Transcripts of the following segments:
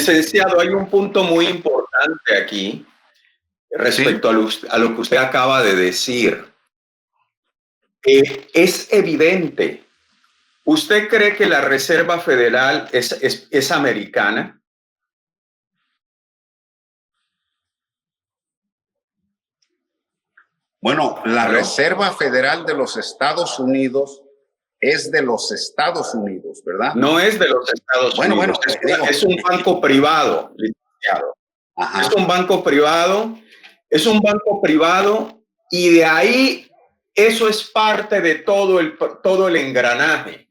Licenciado, hay un punto muy importante aquí respecto a lo que usted acaba de decir. Es evidente. ¿Usted cree que la Reserva Federal es americana? Bueno, la Reserva Federal de los Estados Unidos es de los Estados Unidos, ¿verdad? No es de los Estados Unidos. Bueno, es un banco privado, licenciado. Ajá. Es un banco privado. Es un banco privado y de ahí eso es parte de todo el engranaje.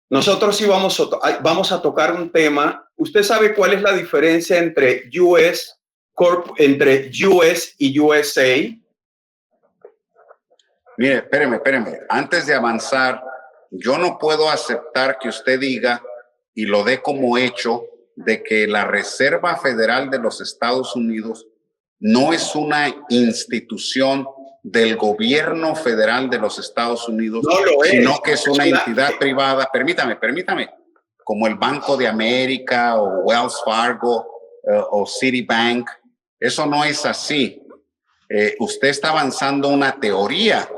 Nosotros sí vamos a tocar un tema. ¿Usted sabe cuál es la diferencia entre US y USA? Mire, espéreme. Antes de avanzar, yo no puedo aceptar que usted diga y lo dé como hecho de que la Reserva Federal de los Estados Unidos no es una institución del gobierno federal de los Estados Unidos, sino que es una entidad privada. Permítame, como el Banco de América o Wells Fargo o Citibank. Eso no es así. Usted está avanzando una teoría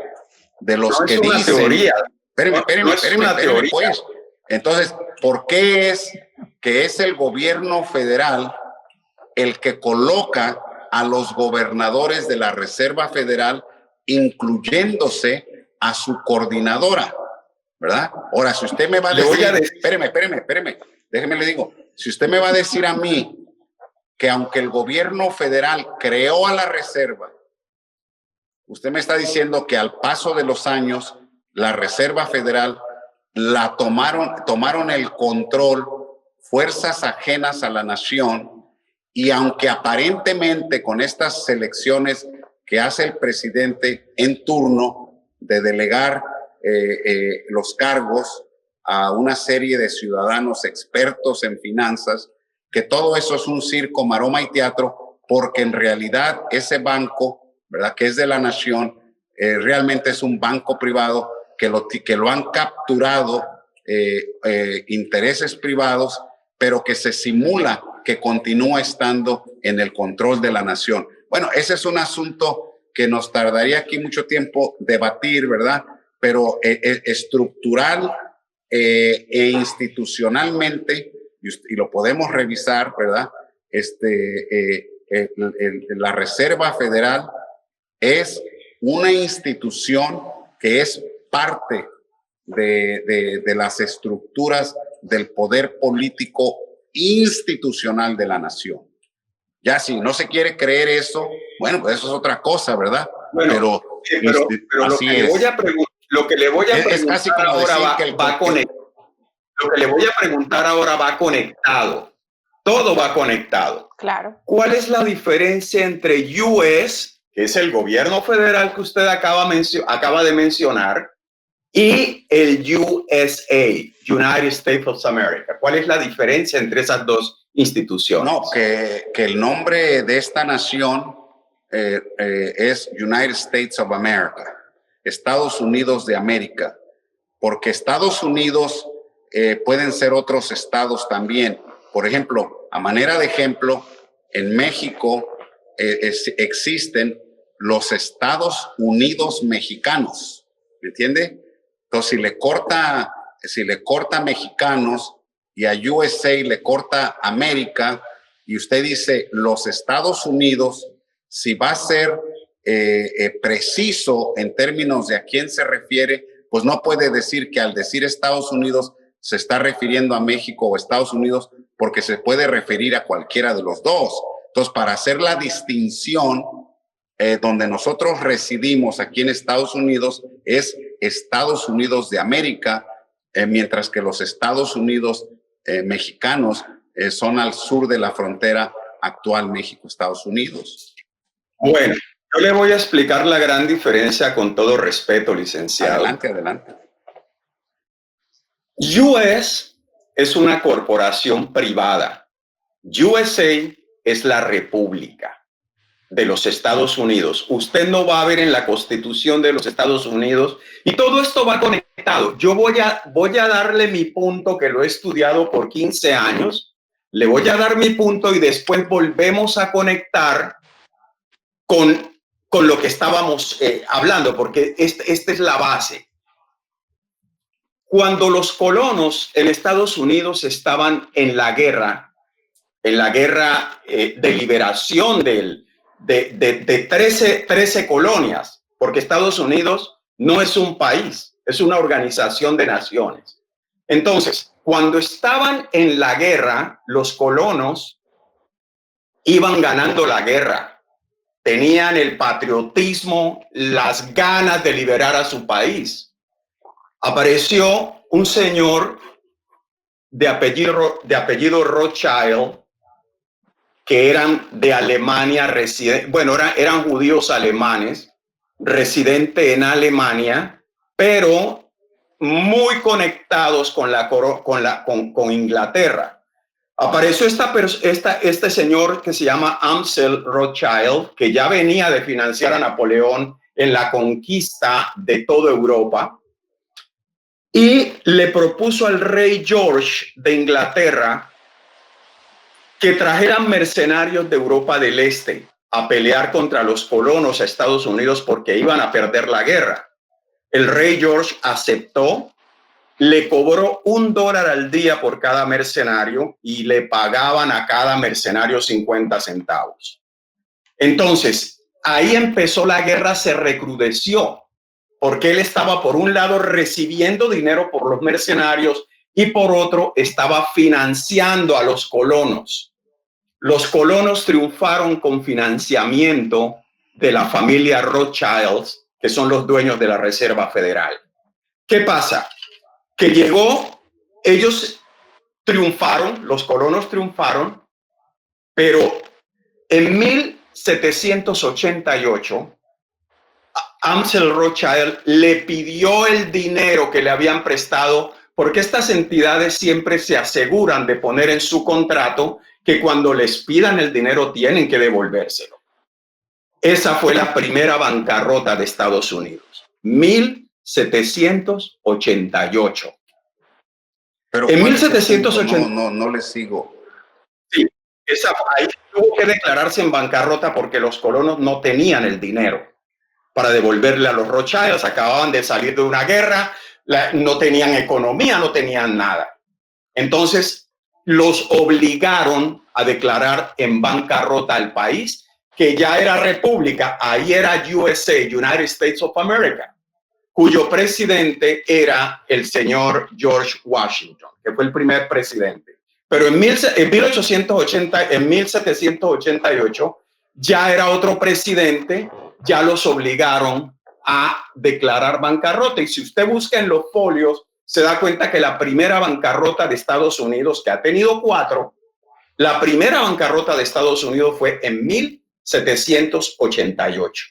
de los que dicen. Teoría. Espéreme, pues. Entonces, ¿por qué es que es el gobierno federal el que coloca a los gobernadores de la Reserva Federal, incluyéndose a su coordinadora, ¿verdad? Ahora, si usted me va a decir, espéreme, déjeme le digo, si usted me va a decir a mí que aunque el gobierno federal creó a la Reserva, usted me está diciendo que al paso de los años, la Reserva Federal la tomaron el control fuerzas ajenas a la nación. Y aunque aparentemente con estas elecciones que hace el presidente en turno de delegar los cargos a una serie de ciudadanos expertos en finanzas, que todo eso es un circo, maroma y teatro, porque en realidad ese banco, ¿verdad?, que es de la nación, realmente es un banco privado que lo han capturado intereses privados, pero que se simula que continúa estando en el control de la nación. Bueno, ese es un asunto que nos tardaría aquí mucho tiempo debatir, ¿verdad? Pero estructural e institucionalmente, y lo podemos revisar, ¿verdad? La Reserva Federal es una institución que es parte de las estructuras del poder político institucional de la nación. Ya si no se quiere creer eso, bueno, pues eso es otra cosa, ¿verdad? Bueno, pero así es. Lo que le voy a preguntar es casi como ahora va conectado. Lo que le voy a preguntar ahora va conectado. Todo va conectado. Claro. ¿Cuál es la diferencia entre US, que es el gobierno federal que usted acaba de mencionar, y el USA, United States of America? ¿Cuál es la diferencia entre esas dos instituciones? No, que el nombre de esta nación es United States of America, Estados Unidos de América, porque Estados Unidos pueden ser otros estados también. Por ejemplo, a manera de ejemplo, en México existen los Estados Unidos mexicanos, ¿me entiende? Entonces, si le corta mexicanos y a USA le corta América, y usted dice los Estados Unidos, si va a ser preciso en términos de a quién se refiere, pues no puede decir que al decir Estados Unidos se está refiriendo a México o Estados Unidos, porque se puede referir a cualquiera de los dos. Entonces, para hacer la distinción, donde nosotros residimos aquí en Estados Unidos es Estados Unidos de América, mientras que los Estados Unidos mexicanos son al sur de la frontera actual México-Estados Unidos. Bueno, yo le voy a explicar la gran diferencia con todo respeto, licenciado. Adelante. US es una corporación privada. USA es la república de los Estados Unidos. Usted no va a ver en la Constitución de los Estados Unidos, y todo esto va conectado. Yo voy a darle mi punto, que lo he estudiado por 15 años, Le voy a dar mi punto y después volvemos a conectar con lo que estábamos hablando, porque esta es la base. Cuando los colonos en Estados Unidos estaban en la guerra de liberación de 13 colonias, porque Estados Unidos no es un país, es una organización de naciones. Entonces, cuando estaban en la guerra, los colonos iban ganando la guerra, tenían el patriotismo, las ganas de liberar a su país. Apareció un señor de apellido Rothschild, que eran de Alemania, eran judíos alemanes, residentes en Alemania, pero muy conectados con Inglaterra. Apareció este señor que se llama Amsel Rothschild, que ya venía de financiar a Napoleón en la conquista de toda Europa, y le propuso al rey George de Inglaterra que trajeran mercenarios de Europa del Este a pelear contra los colonos a Estados Unidos porque iban a perder la guerra. El rey George aceptó, le cobró $1 al día por cada mercenario y le pagaban a cada mercenario 50 centavos. Entonces, ahí empezó la guerra, se recrudeció, porque él estaba por un lado recibiendo dinero por los mercenarios y por otro estaba financiando a los colonos. Los colonos triunfaron con financiamiento de la familia Rothschild, que son los dueños de la Reserva Federal. ¿Qué pasa? Que ellos triunfaron, los colonos triunfaron, pero en 1788, Amsel Rothschild le pidió el dinero que le habían prestado, porque estas entidades siempre se aseguran de poner en su contrato que cuando les pidan el dinero tienen que devolvérselo. Esa fue la primera bancarrota de Estados Unidos, 1788. Pero en 1788 no les sigo. Sí, ahí tuvo que declararse en bancarrota porque los colonos no tenían el dinero para devolverle a los Rothschilds. Acababan de salir de una guerra, no tenían economía, no tenían nada. Entonces los obligaron a declarar en bancarrota al país, que ya era república. Ahí era USA, United States of America, cuyo presidente era el señor George Washington, que fue el primer presidente. Pero en 1788 ya era otro presidente, ya los obligaron a declarar bancarrota. Y si usted busca en los folios, se da cuenta que la primera bancarrota de Estados Unidos, que ha tenido 4, la primera bancarrota de Estados Unidos fue en 1788.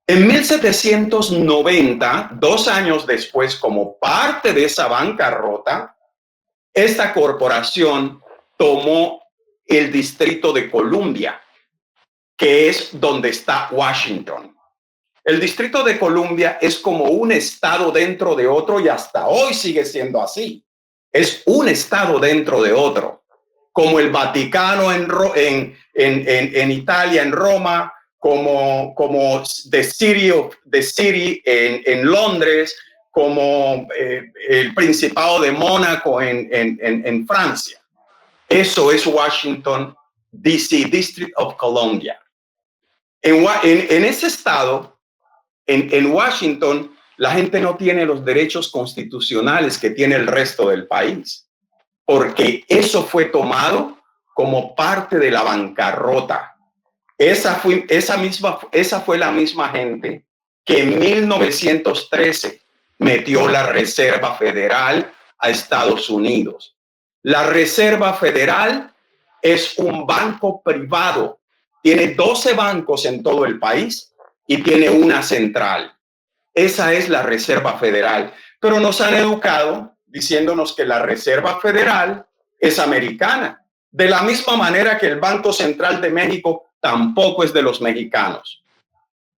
En 1790, 2 años después, como parte de esa bancarrota, esta corporación tomó el Distrito de Columbia, que es donde está Washington. El Distrito de Columbia es como un estado dentro de otro y hasta hoy sigue siendo así. Es un estado dentro de otro, como el Vaticano en Italia, en Roma, como The City en Londres, como el Principado de Mónaco en Francia. Eso es Washington, D.C., District of Columbia. En ese estado, en Washington, la gente no tiene los derechos constitucionales que tiene el resto del país, porque eso fue tomado como parte de la bancarrota. Esa fue la misma gente que en 1913 metió la Reserva Federal a Estados Unidos. La Reserva Federal es un banco privado. Tiene 12 bancos en todo el país y tiene una central. Esa es la Reserva Federal. Pero nos han educado diciéndonos que la Reserva Federal es americana. De la misma manera que el Banco Central de México tampoco es de los mexicanos.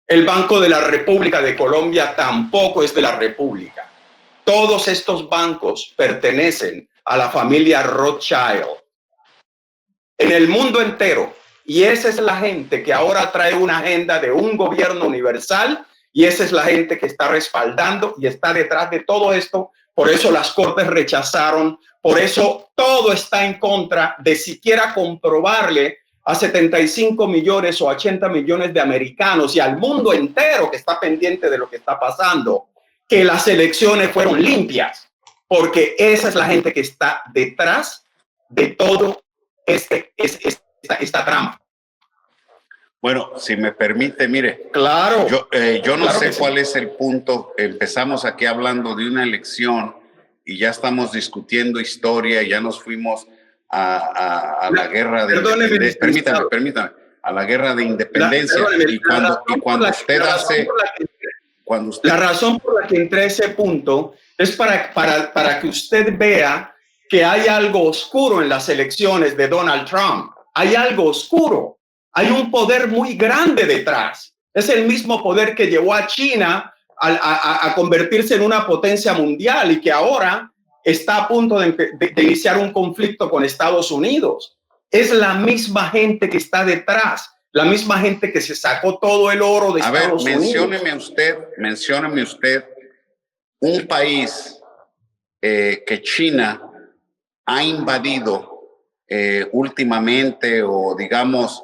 El Banco de la República de Colombia tampoco es de la República. Todos estos bancos pertenecen a la familia Rothschild. en el mundo entero. Y esa es la gente que ahora trae una agenda de un gobierno universal, y esa es la gente que está respaldando y está detrás de todo esto. Por eso las cortes rechazaron, por eso todo está en contra de siquiera comprobarle a 75 millones o 80 millones de americanos y al mundo entero que está pendiente de lo que está pasando, que las elecciones fueron limpias, porque esa es la gente que está detrás de todo esta trama. Bueno, si me permite, mire, claro, yo no claro sé cuál es el punto. Empezamos aquí hablando de una elección y ya estamos discutiendo historia, ya nos fuimos a la guerra de independencia. Permítame, a la guerra de independencia. La razón por la que entré a ese punto es para que usted vea que hay algo oscuro en las elecciones de Donald Trump. Hay algo oscuro. Hay un poder muy grande detrás. Es el mismo poder que llevó a China a convertirse en una potencia mundial y que ahora está a punto de iniciar un conflicto con Estados Unidos. Es la misma gente que está detrás, la misma gente que se sacó todo el oro de Estados Unidos. Mencióneme usted un país que China ha invadido últimamente, o digamos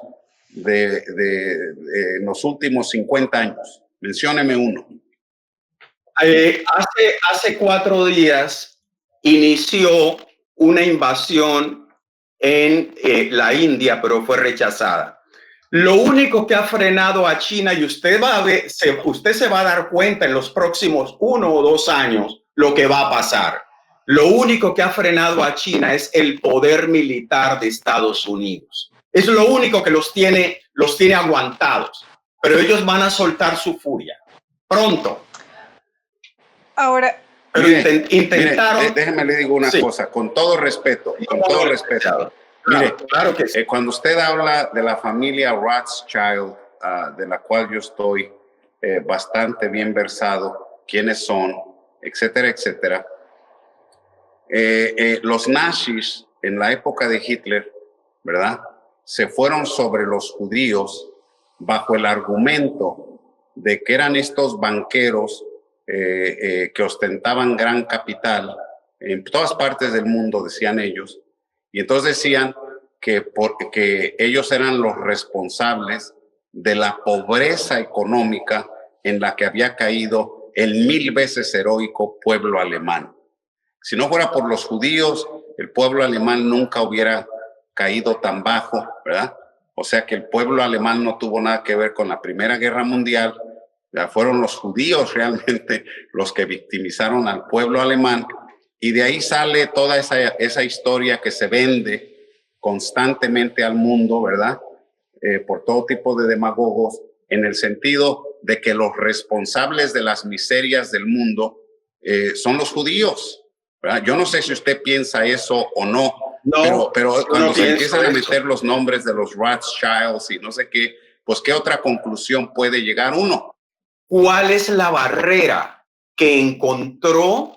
en los últimos 50 años. Mencióneme uno. Hace 4 días inició una invasión en la India, pero fue rechazada. Lo único que ha frenado a China, y usted se va a dar cuenta en los próximos 1 o 2 años lo que va a pasar. Lo único que ha frenado a China es el poder militar de Estados Unidos. Es lo único que los tiene aguantados, pero ellos van a soltar su furia pronto. Ahora, pero intentaron. Mire, déjeme le digo una cosa, con todo respeto, Mire, claro que sí. Cuando usted habla de la familia Rothschild, de la cual yo estoy bastante bien versado, quiénes son, etcétera, etcétera. Los nazis en la época de Hitler, ¿verdad?, se fueron sobre los judíos bajo el argumento de que eran estos banqueros que ostentaban gran capital en todas partes del mundo, decían ellos, y entonces decían que ellos eran los responsables de la pobreza económica en la que había caído el 1000 veces heroico pueblo alemán. Si no fuera por los judíos, el pueblo alemán nunca hubiera caído tan bajo, ¿verdad? O sea que el pueblo alemán no tuvo nada que ver con la Primera Guerra Mundial. Ya fueron los judíos realmente los que victimizaron al pueblo alemán, y de ahí sale toda esa historia que se vende constantemente al mundo, ¿verdad? Por todo tipo de demagogos, en el sentido de que los responsables de las miserias del mundo son los judíos, ¿verdad? Yo no sé si usted piensa eso o no, pero cuando se empiezan a meter los nombres de los Rothschilds y no sé qué, pues ¿qué otra conclusión puede llegar uno? ¿Cuál es la barrera que encontraron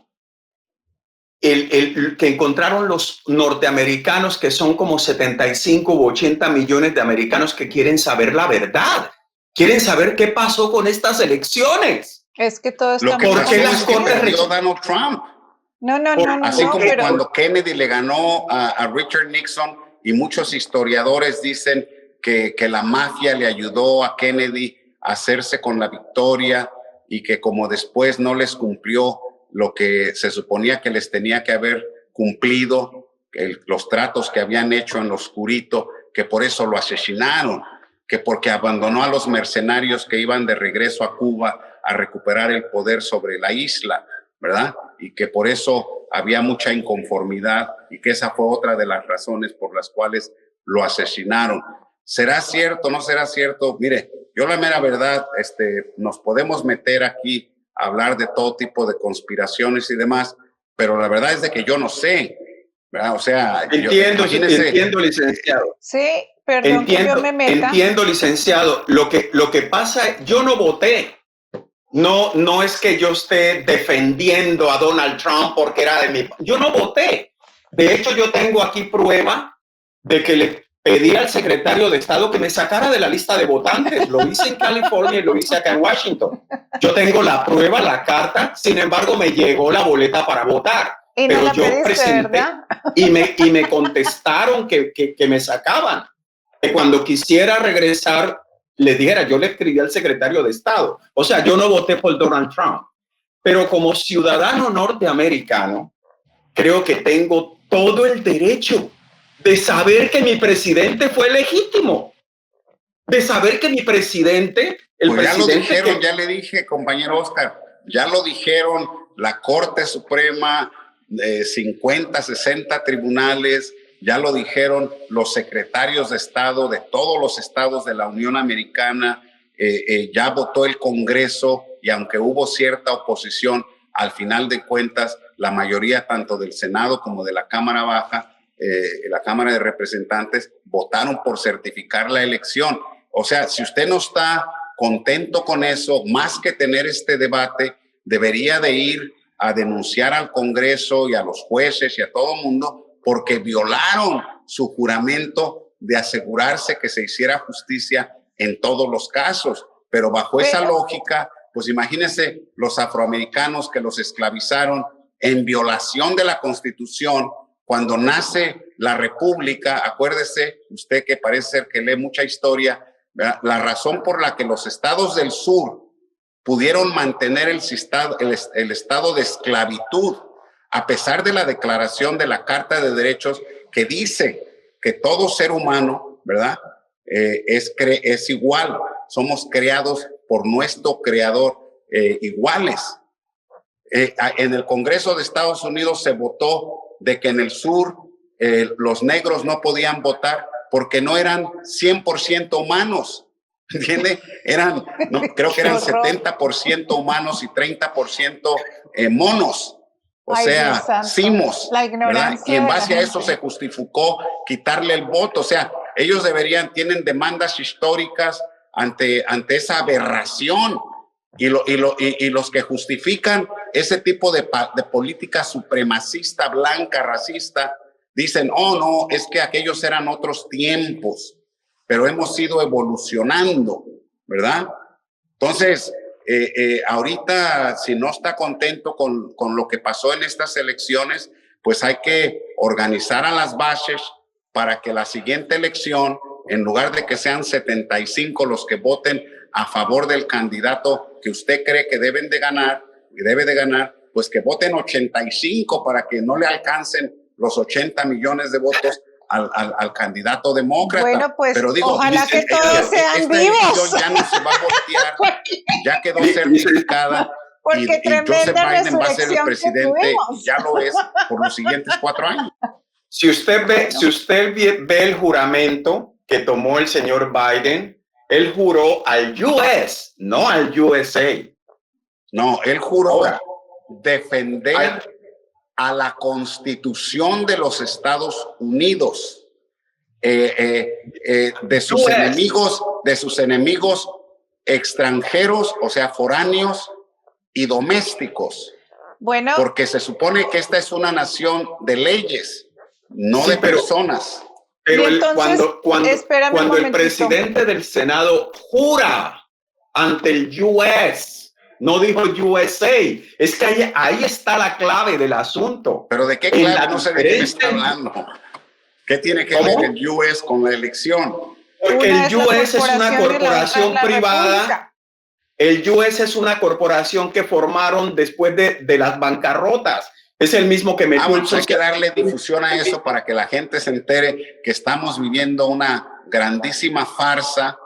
los norteamericanos, que son como 75 u 80 millones de americanos que quieren saber la verdad? Quieren saber qué pasó con estas elecciones. Es que todo está lo que pasó es que perdió Donald Trump. No. Así como cuando Kennedy le ganó a Richard Nixon, y muchos historiadores dicen que la mafia le ayudó a Kennedy a hacerse con la victoria, y que como después no les cumplió lo que se suponía que les tenía que haber cumplido, los tratos que habían hecho en lo oscurito, que por eso lo asesinaron, que porque abandonó a los mercenarios que iban de regreso a Cuba a recuperar el poder sobre la isla, ¿verdad? Y que por eso había mucha inconformidad, y que esa fue otra de las razones por las cuales lo asesinaron. ¿Será cierto o no será cierto? Mire, yo la mera verdad, nos podemos meter aquí a hablar de todo tipo de conspiraciones y demás, pero la verdad es de que yo no sé, ¿verdad? O sea, entiendo, licenciado. Sí, perdón, que yo me meta. Entiendo, licenciado. Lo que pasa, yo no voté. No es que yo esté defendiendo a Donald Trump porque era de mi... Yo no voté. De hecho, yo tengo aquí prueba de que pedí al secretario de Estado que me sacara de la lista de votantes. Lo hice en California y lo hice acá en Washington. Yo tengo la prueba, la carta, sin embargo me llegó la boleta para votar. Y no pero la yo pediste, presenté, ¿verdad? y me contestaron que me sacaban. Que cuando quisiera regresar, les dijera, yo le escribí al secretario de Estado. O sea, yo no voté por Donald Trump. Pero como ciudadano norteamericano, creo que tengo todo el derecho de saber que mi presidente fue legítimo. De saber que mi presidente, pues ya lo dijeron, ya le dije, compañero Oscar, ya lo dijeron la Corte Suprema, 50, 60 tribunales, ya lo dijeron los secretarios de Estado de todos los estados de la Unión Americana, ya votó el Congreso y aunque hubo cierta oposición, al final de cuentas, la mayoría tanto del Senado como de la Cámara Baja, la Cámara de Representantes, votaron por certificar la elección. O sea, si usted no está contento con eso, más que tener este debate, debería de ir a denunciar al Congreso y a los jueces y a todo el mundo porque violaron su juramento de asegurarse que se hiciera justicia en todos los casos. Pero bajo esa lógica, pues imagínense los afroamericanos que los esclavizaron en violación de la Constitución. Cuando nace la República, acuérdese usted que parece ser que lee mucha historia, ¿verdad? La razón por la que los estados del sur pudieron mantener el estado de esclavitud, a pesar de la declaración de la Carta de Derechos que dice que todo ser humano, ¿verdad? Es igual, somos creados por nuestro creador iguales. En el Congreso de Estados Unidos se votó de que en el sur los negros no podían votar porque no eran 100% humanos, ¿entiende? Eran, no, creo que eran 70% humanos y 30% monos, o sea, simos, ¿verdad? Y en base a eso se justificó quitarle el voto, o sea, ellos tienen demandas históricas ante esa aberración. Y los que justifican ese tipo de política supremacista, blanca, racista, dicen, oh, no, es que aquellos eran otros tiempos, pero hemos ido evolucionando, ¿verdad? Entonces, ahorita, si no está contento con lo que pasó en estas elecciones, pues hay que organizar a las bases para que la siguiente elección, en lugar de que sean 75 los que voten a favor del candidato que usted cree que debe de ganar, pues que voten 85 para que no le alcancen los 80 millones de votos al candidato demócrata. Bueno, pues pero digo, ojalá que todos sean vivos. Esta elección ya no se va a voltear, ya quedó certificada. Y Joseph Biden va a ser el presidente, y ya lo es por los siguientes 4 años. Si usted ve el juramento que tomó el señor Biden, él juró al US, no al USA. No, él juró defender a la Constitución de los Estados Unidos, de sus enemigos extranjeros, o sea, foráneos y domésticos. Bueno, porque se supone que esta es una nación de leyes, no de personas. Pero entonces, cuando el presidente del Senado jura ante el US, no dijo USA, es que ahí está la clave del asunto. Pero ¿de qué clave? No sé de qué me está hablando. ¿Qué tiene que ver el US con la elección? Porque el US es una corporación privada. El US es una corporación que formaron después de las bancarrotas. Es el mismo que metió hay que darle difusión a eso para que la gente se entere que estamos viviendo una grandísima farsa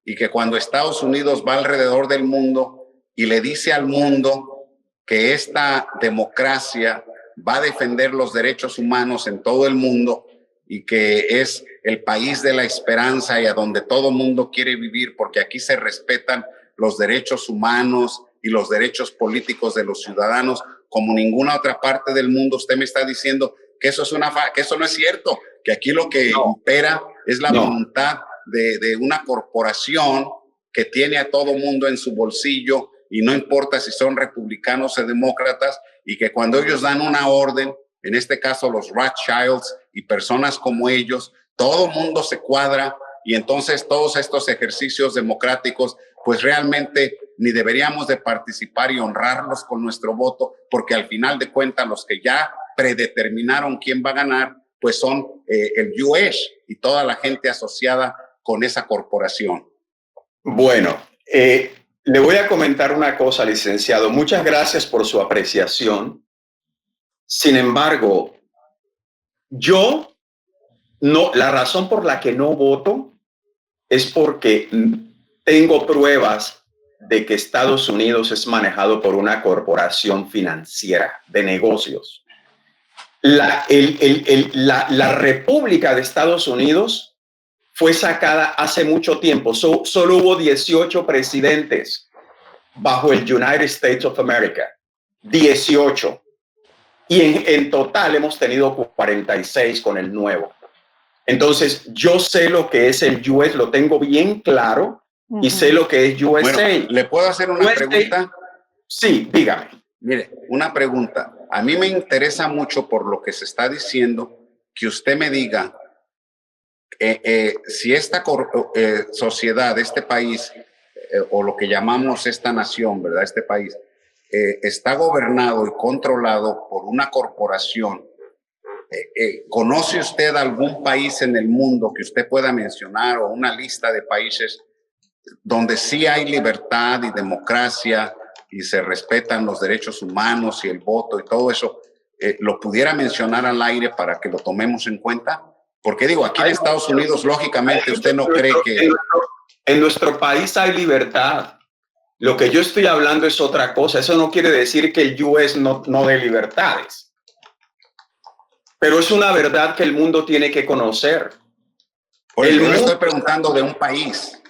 y que cuando Estados Unidos va alrededor del mundo y le dice al mundo que esta democracia va a defender los derechos humanos en todo el mundo y que es el país de la esperanza y a donde todo mundo quiere vivir porque aquí se respetan los derechos humanos y los derechos políticos de los ciudadanos como ninguna otra parte del mundo, usted me está diciendo que eso que eso no es cierto, que aquí lo que impera es la voluntad de una corporación que tiene a todo mundo en su bolsillo y no importa si son republicanos o demócratas y que cuando ellos dan una orden, en este caso los Rothschilds y personas como ellos, todo mundo se cuadra y entonces todos estos ejercicios democráticos, pues realmente ni deberíamos de participar y honrarlos con nuestro voto, porque al final de cuentas los que ya predeterminaron quién va a ganar, pues son el US y toda la gente asociada con esa corporación. Bueno, le voy a comentar una cosa, licenciado. Muchas gracias por su apreciación. Sin embargo, yo no, la razón por la que no voto es porque tengo pruebas de que Estados Unidos es manejado por una corporación financiera de negocios. La República de Estados Unidos fue sacada hace mucho tiempo. Solo hubo 18 presidentes bajo el United States of America. 18. Y en total hemos tenido 46 con el nuevo. Entonces, yo sé lo que es el US, lo tengo bien claro, y sé lo que es USA. Bueno, ¿le puedo hacer una pregunta? Sí, dígame. Mire, una pregunta. A mí me interesa mucho por lo que se está diciendo, que usted me diga si esta sociedad, este país, o lo que llamamos esta nación, ¿verdad? Este país, está gobernado y controlado por una corporación. ¿Conoce usted algún país en el mundo que usted pueda mencionar o una lista de países donde sí hay libertad y democracia y se respetan los derechos humanos y el voto y todo eso? ¿Lo pudiera mencionar al aire para que lo tomemos en cuenta? Porque digo, aquí en Estados Unidos, lógicamente, usted no cree que... En nuestro país hay libertad. Lo que yo estoy hablando es otra cosa. Eso no quiere decir que el US no dé libertades. Pero es una verdad que el mundo tiene que conocer. Por eso yo le estoy preguntando de un país,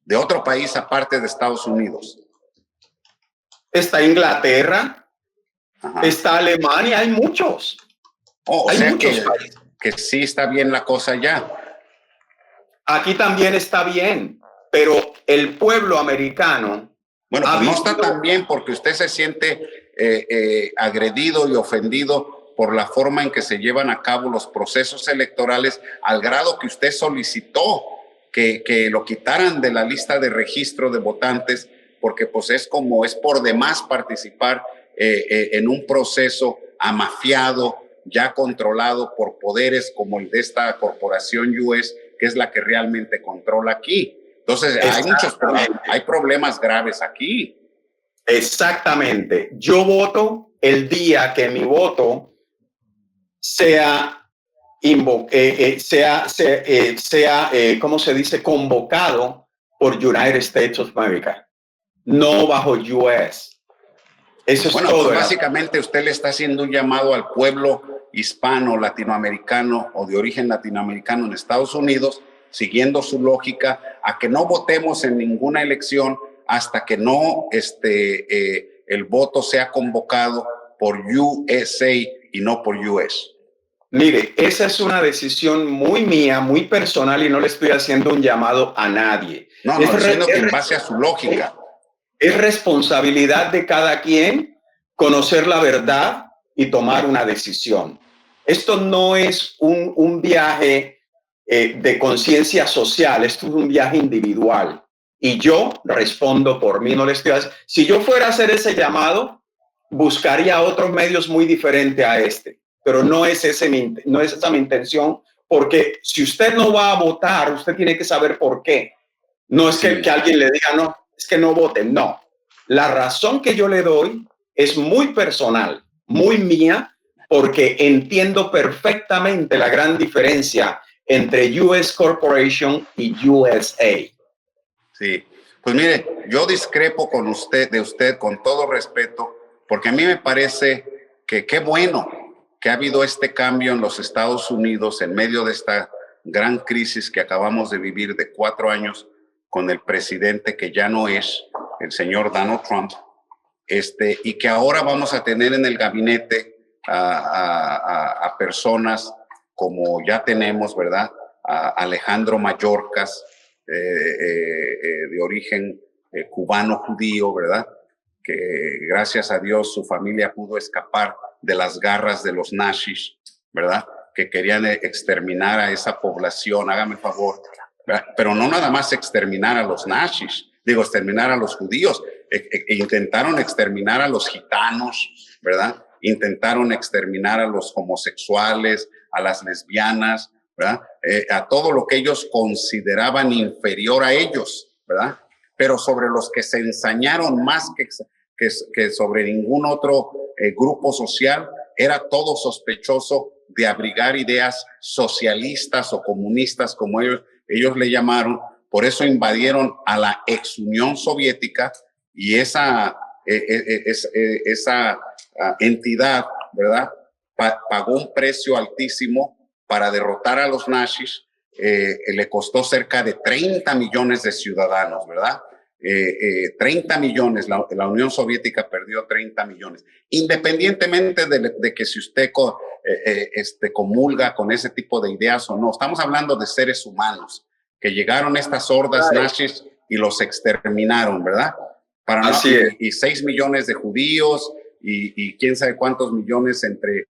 de otro país aparte de Estados Unidos. Está Inglaterra, está Alemania, hay muchos. Hay muchos países. Que sí está bien la cosa ya. Aquí también está bien, pero el pueblo americano... Bueno, pues no está tan bien porque usted se siente agredido y ofendido por la forma en que se llevan a cabo los procesos electorales, al grado que usted solicitó que lo quitaran de la lista de registro de votantes, porque pues es por demás participar en un proceso amafiado, ya controlado por poderes como el de esta corporación US, que es la que realmente controla aquí. Entonces, hay problemas graves aquí. Exactamente. Yo voto el día que mi voto ¿cómo se dice? Convocado por United States of America, no bajo US. Eso es todo. Pues básicamente usted le está haciendo un llamado al pueblo hispano, latinoamericano o de origen latinoamericano en Estados Unidos, siguiendo su lógica, a que no votemos en ninguna elección hasta que no el voto sea convocado por USA y no por US. Mire, esa es una decisión muy mía, muy personal, y no le estoy haciendo un llamado a nadie. No, diciendo que en base a su lógica. Es responsabilidad de cada quien conocer la verdad y tomar una decisión. Esto no es un viaje de conciencia social, esto es un viaje individual. Y yo respondo por mí, no le estoy haciendo. Si yo fuera a hacer ese llamado, buscaría otros medios muy diferentes a este. Pero no es esa mi intención, porque si usted no va a votar, usted tiene que saber por qué. No es que alguien le diga, no, es que no voten, no. La razón que yo le doy es muy personal, muy mía, porque entiendo perfectamente la gran diferencia entre US Corporation y USA. Sí, pues mire, yo discrepo de usted con todo respeto, porque a mí me parece que qué bueno que ha habido este cambio en los Estados Unidos en medio de esta gran crisis que acabamos de vivir de 4 años con el presidente que ya no es el señor Donald Trump, y que ahora vamos a tener en el gabinete a personas como ya tenemos, ¿verdad? A Alejandro Mayorkas, de origen cubano-judío, ¿verdad? Que gracias a Dios su familia pudo escapar de las garras de los nazis, ¿verdad? que querían exterminar a esa población, hágame el favor, ¿verdad? Pero no nada más exterminar a los nazis, exterminar a los judíos, intentaron exterminar a los gitanos, ¿verdad? Intentaron exterminar a los homosexuales, a las lesbianas, ¿verdad? A todo lo que ellos consideraban inferior a ellos, ¿verdad? Pero sobre los que se ensañaron más que sobre ningún otro grupo social, era todo sospechoso de abrigar ideas socialistas o comunistas, como ellos le llamaron. Por eso invadieron a la ex Unión Soviética y esa entidad, ¿verdad? Pagó un precio altísimo para derrotar a los nazis. Le costó cerca de 30 millones de ciudadanos, ¿verdad? 30 millones, la Unión Soviética perdió 30 millones. Independientemente de que si usted comulga con ese tipo de ideas o no, estamos hablando de seres humanos que llegaron estas hordas nazis y los exterminaron, ¿verdad? Y 6 millones de judíos y quién sabe cuántos millones entre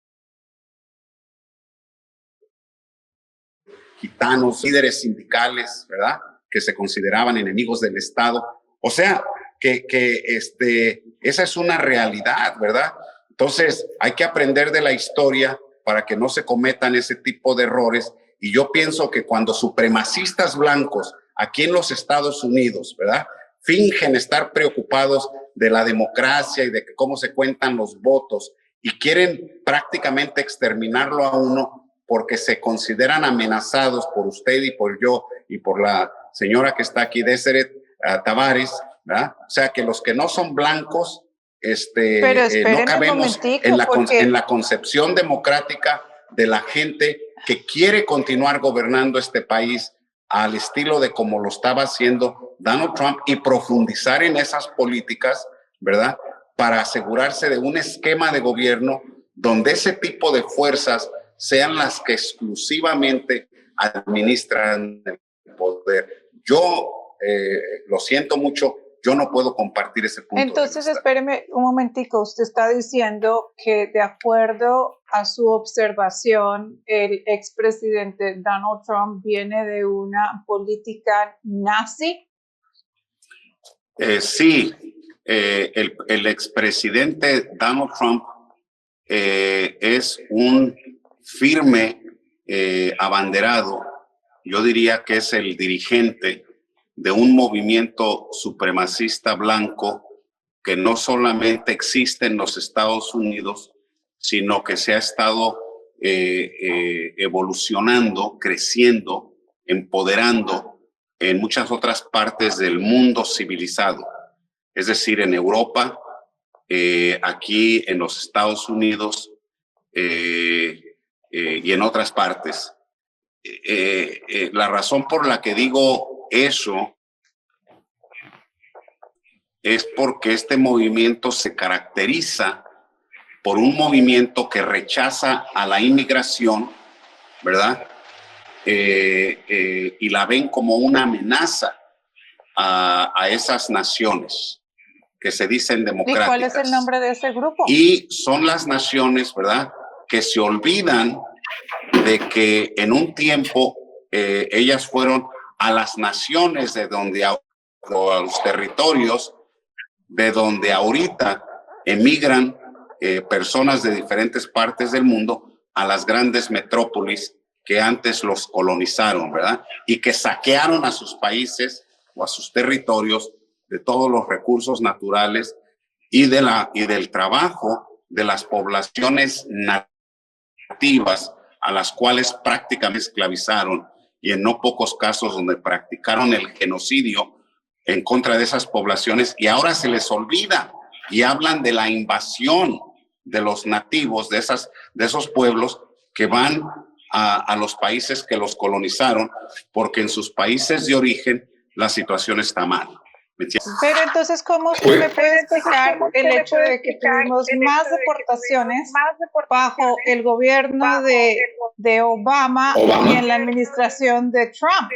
gitanos, líderes sindicales, ¿verdad? Que se consideraban enemigos del Estado. O sea, esa es una realidad, ¿verdad? Entonces, hay que aprender de la historia para que no se cometan ese tipo de errores. Y yo pienso que cuando supremacistas blancos aquí en los Estados Unidos, ¿verdad?, fingen estar preocupados de la democracia y de cómo se cuentan los votos y quieren prácticamente exterminarlo a uno porque se consideran amenazados por usted y por yo y por la señora que está aquí, Deseret Tavares, ¿verdad? O sea, que los que no son blancos, no cabemos en la concepción democrática de la gente que quiere continuar gobernando este país al estilo de como lo estaba haciendo Donald Trump y profundizar en esas políticas, ¿verdad? Para asegurarse de un esquema de gobierno donde ese tipo de fuerzas sean las que exclusivamente administran el poder. Yo lo siento mucho, yo no puedo compartir ese punto. Entonces, espéreme un momentico, usted está diciendo que de acuerdo a su observación, el expresidente Donald Trump viene de una política nazi. Sí, el expresidente Donald Trump es un firme abanderado, yo diría que es el dirigente de un movimiento supremacista blanco que no solamente existe en los Estados Unidos, sino que se ha estado evolucionando, creciendo, empoderando en muchas otras partes del mundo civilizado, es decir, en Europa, aquí en los Estados Unidos y en otras partes. La razón por la que digo eso es porque este movimiento se caracteriza por un movimiento que rechaza a la inmigración, ¿verdad? Y la ven como una amenaza a esas naciones que se dicen democráticas. ¿Y cuál es el nombre de ese grupo? Y son las naciones, ¿verdad?, que se olvidan de que en un tiempo ellas fueron a las naciones de donde, a los territorios de donde ahorita emigran personas de diferentes partes del mundo a las grandes metrópolis que antes los colonizaron, ¿verdad? Y que saquearon a sus países o a sus territorios de todos los recursos naturales y del trabajo de las poblaciones nativas a las cuales prácticamente esclavizaron y en no pocos casos donde practicaron el genocidio en contra de esas poblaciones, y ahora se les olvida y hablan de la invasión de los nativos de esos pueblos que van a los países que los colonizaron, porque en sus países de origen la situación está mal. Pero entonces, ¿cómo usted me puede explicar el hecho de que tuvimos más deportaciones bajo el gobierno de Obama y en la administración de Trump?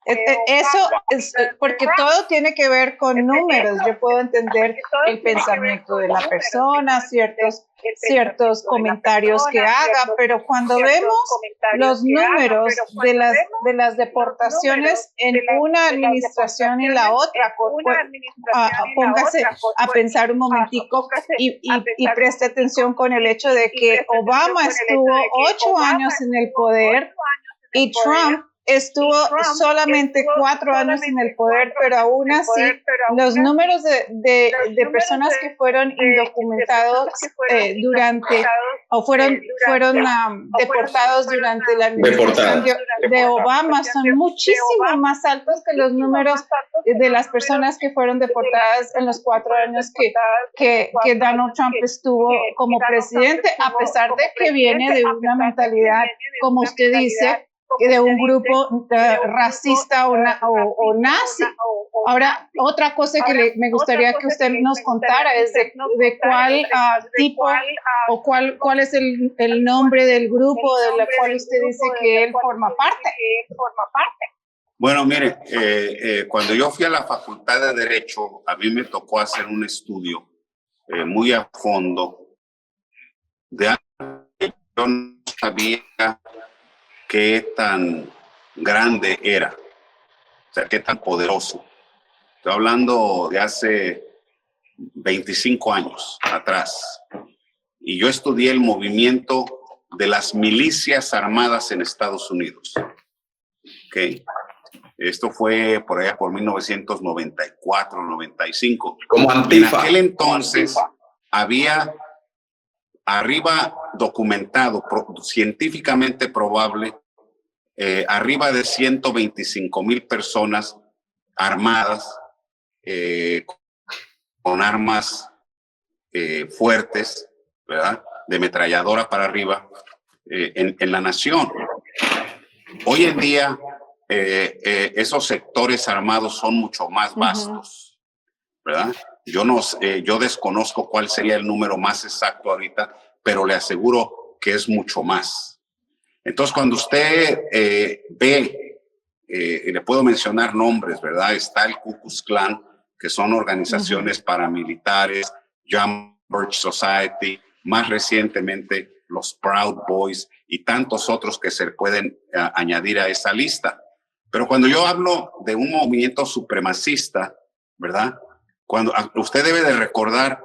Eso es porque todo tiene que ver con números. Yo puedo entender el pensamiento de la persona, ciertos ciertos comentarios que haga, pero cuando vemos los números de las deportaciones en una administración y la otra, póngase a pensar un momentico y preste atención con el hecho de que Obama estuvo 8 años en el poder y Trump estuvo solamente 4 años en el poder, pero aún así los números de personas que fueron indocumentados fueron deportados durante la administración de Obama son muchísimo más altos que los números de las personas que fueron deportadas en los 4 años que Donald Trump estuvo como presidente, a pesar de que viene de una mentalidad, como usted dice, de un grupo racista o nazi. Ahora, otra cosa que me gustaría que usted nos contara es de cuál tipo o cuál es el nombre del grupo de la cual usted dice que él forma parte. Bueno, mire, cuando yo fui a la Facultad de Derecho, a mí me tocó hacer un estudio muy a fondo de algo que yo no sabía qué tan grande era, o sea, qué tan poderoso. Estoy hablando de hace 25 años atrás. Y yo estudié el movimiento de las milicias armadas en Estados Unidos. ¿Okay? Esto fue por allá por 1994, 95. Como Antifa. En aquel entonces había arriba documentado, científicamente probable, arriba de 125,000 personas armadas con armas fuertes, ¿verdad? De ametralladora para arriba en la nación. Hoy en día esos sectores armados son mucho más vastos, ¿verdad? Yo desconozco cuál sería el número más exacto ahorita, pero le aseguro que es mucho más. Entonces, cuando usted ve, le puedo mencionar nombres, ¿verdad? Está el Ku Klux Klan, que son organizaciones paramilitares, Young Birch Society, más recientemente los Proud Boys y tantos otros que se pueden añadir a esa lista. Pero cuando yo hablo de un movimiento supremacista, ¿verdad? Usted debe de recordar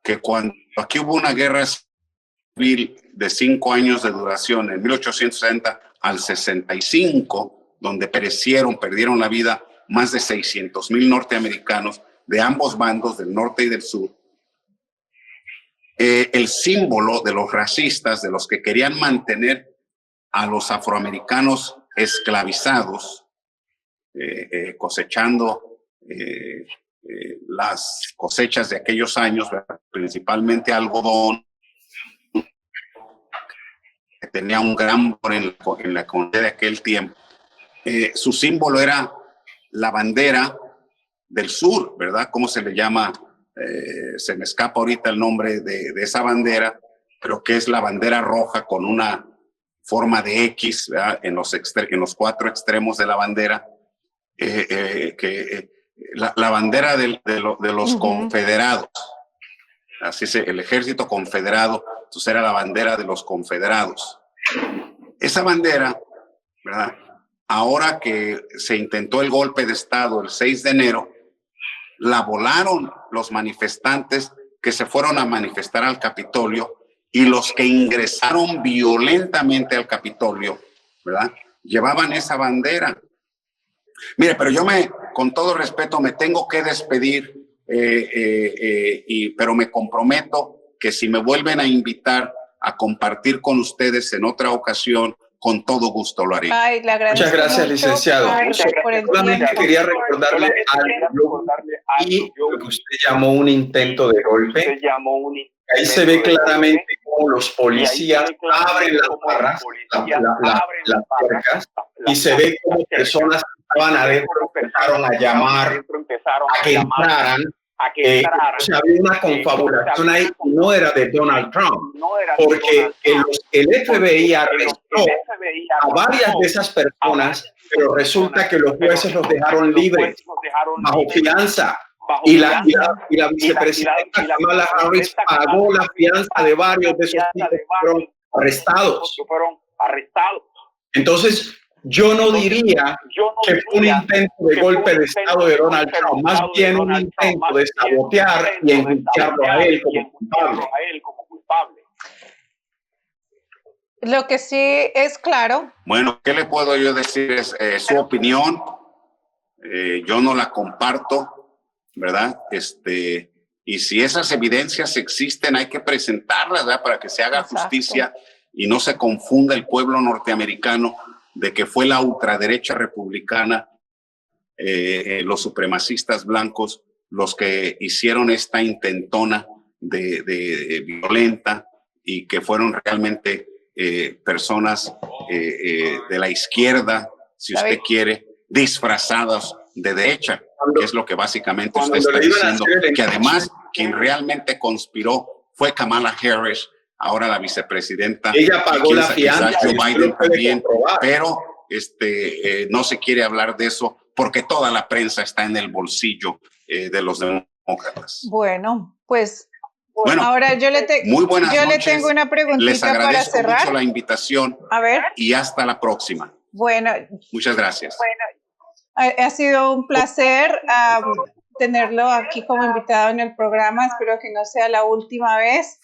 que cuando aquí hubo una guerra civil de 5 años de duración, en 1860 al 65, donde perdieron la vida más de 600,000 norteamericanos de ambos bandos, del norte y del sur. El símbolo de los racistas, de los que querían mantener a los afroamericanos esclavizados, cosechando las cosechas de aquellos años, principalmente algodón, que tenía un gran valor en la economía de aquel tiempo. Su símbolo era la bandera del sur, ¿verdad? ¿Cómo se le llama? Se me escapa ahorita el nombre de esa bandera, pero que es la bandera roja con una forma de X, ¿verdad? En los 4 extremos de la bandera, la bandera de los confederados. Así es, el ejército confederado, entonces era la bandera de los confederados. Esa bandera, ¿verdad? Ahora que se intentó el golpe de Estado el 6 de enero, la volaron los manifestantes que se fueron a manifestar al Capitolio, y los que ingresaron violentamente al Capitolio, ¿verdad? Llevaban esa bandera. Mire, pero con todo respeto, me tengo que despedir, pero me comprometo que si me vuelven a invitar a compartir con ustedes en otra ocasión, con todo gusto lo haré. Ay, muchas gracias, licenciado. Solamente quería recordarle algo y lo que usted llamó un intento de golpe. Ahí se ve claramente cómo los policías abren las barras, las puertas, y se ve cómo personas que estaban adentro empezaron a llamar a que entraran. O sea, había una confabulación ahí, no era de Donald Trump, porque el FBI arrestó a varias de esas personas, pero resulta que los jueces los dejaron libres bajo fianza. Y la vicepresidenta Kamala Harris pagó la fianza de varios de esos tipos que fueron arrestados. Entonces, yo no diría que fue un intento de golpe de Estado de Donald Trump, más bien un intento de sabotear y enjuiciarlo a él como culpable. Lo que sí es claro. Bueno, ¿qué le puedo yo decir? Es su opinión. Yo no la comparto, ¿verdad? Y si esas evidencias existen, hay que presentarlas, ¿verdad? Para que se haga justicia y no se confunda el pueblo norteamericano de que fue la ultraderecha republicana, los supremacistas blancos, los que hicieron esta intentona de violenta y que fueron realmente personas de la izquierda, si usted quiere, disfrazadas de derecha, que es lo que básicamente usted está diciendo, que además quien realmente conspiró fue Kamala Harris, ahora la vicepresidenta. Ella pagó la fianza. Joe Biden también, pero no se quiere hablar de eso porque toda la prensa está en el bolsillo de los demócratas. Bueno, pues bueno, ahora yo le tengo una preguntita les agradezco para cerrar. mucho la invitación. A ver. Y hasta la próxima. Bueno. Muchas gracias. Bueno, ha sido un placer tenerlo aquí como invitado en el programa. Espero que no sea la última vez.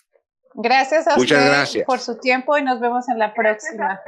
Gracias a usted por su tiempo y nos vemos en la próxima.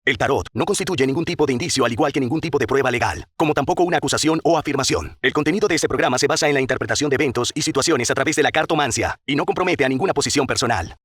El tarot no constituye ningún tipo de indicio, al igual que ningún tipo de prueba legal, como tampoco una acusación o afirmación. El contenido de este programa se basa en la interpretación de eventos y situaciones a través de la cartomancia y no compromete a ninguna posición personal.